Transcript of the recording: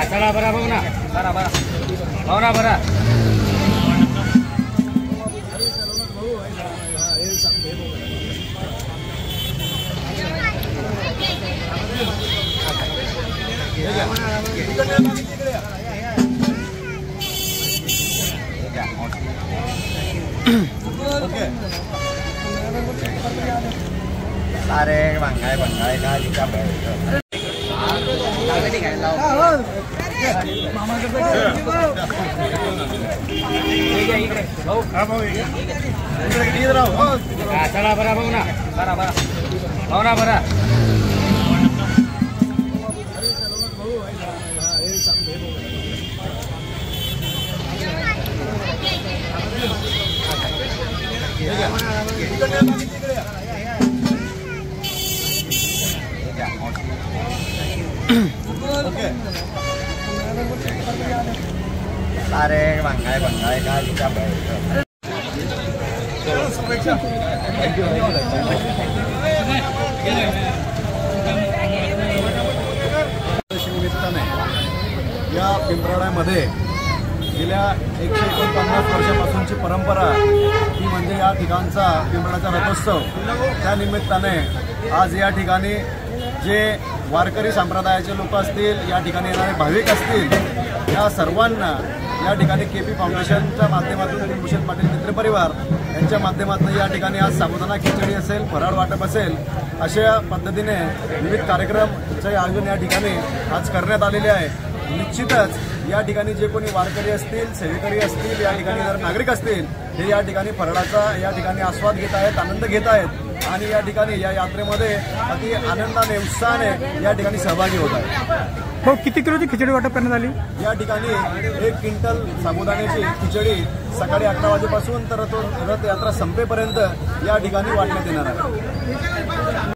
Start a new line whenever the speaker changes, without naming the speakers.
चला बरा भाऊ ना बरा
अरे भंगाय का
चला बरा भाऊ ना बरा
अरे भंगाय का निमित्ताने या पिंपराळ्यामध्ये गेल्या 149 वर्षापासूनची परंपरा ती म्हणजे या ठिकाणचा पिंपराळ्याचा रथोत्सव। त्या निमित्ताने आज या ठिकाणी जे वारकरी संप्रदायाचे लोक असतील, या ठिकाणी येणारे भाविक असतील, या सर्वांना या ठिकाणी केपी फाउंडेशनच्या माध्यमातून भूषण पाटील मित्रपरिवार यांच्या माध्यमातून या ठिकाणी आज साबुदाणा खिचडी असेल, फराळ वाटप असेल, अशा पद्धतीने विविध कार्यक्रमाचे आयोजन या ठिकाणी आज करण्यात आलेले आहे। निश्चितच या ठिकाणी जे कोणी वारकरी असतील, सेवेकरी असतील, या ठिकाणी जर नागरिक असतील, हे या ठिकाणी फराळाचा या ठिकाणी आस्वाद घेत आहेत, आनंद घेत आहेत आणि या ठिकाणी या यात्रेमध्ये अति आनंदाने उत्साहाने या ठिकाणी सहभागी होत आहेत।
भाऊ, किती किलोची खिचडी वाटप करण्यात आली?
या ठिकाणी 1 क्विंटल साबुदाण्याची खिचडी सकाळी 11 वाजेपासून तर रथयात्रा संपेपर्यंत या ठिकाणी वाटण्यात येणार आहे।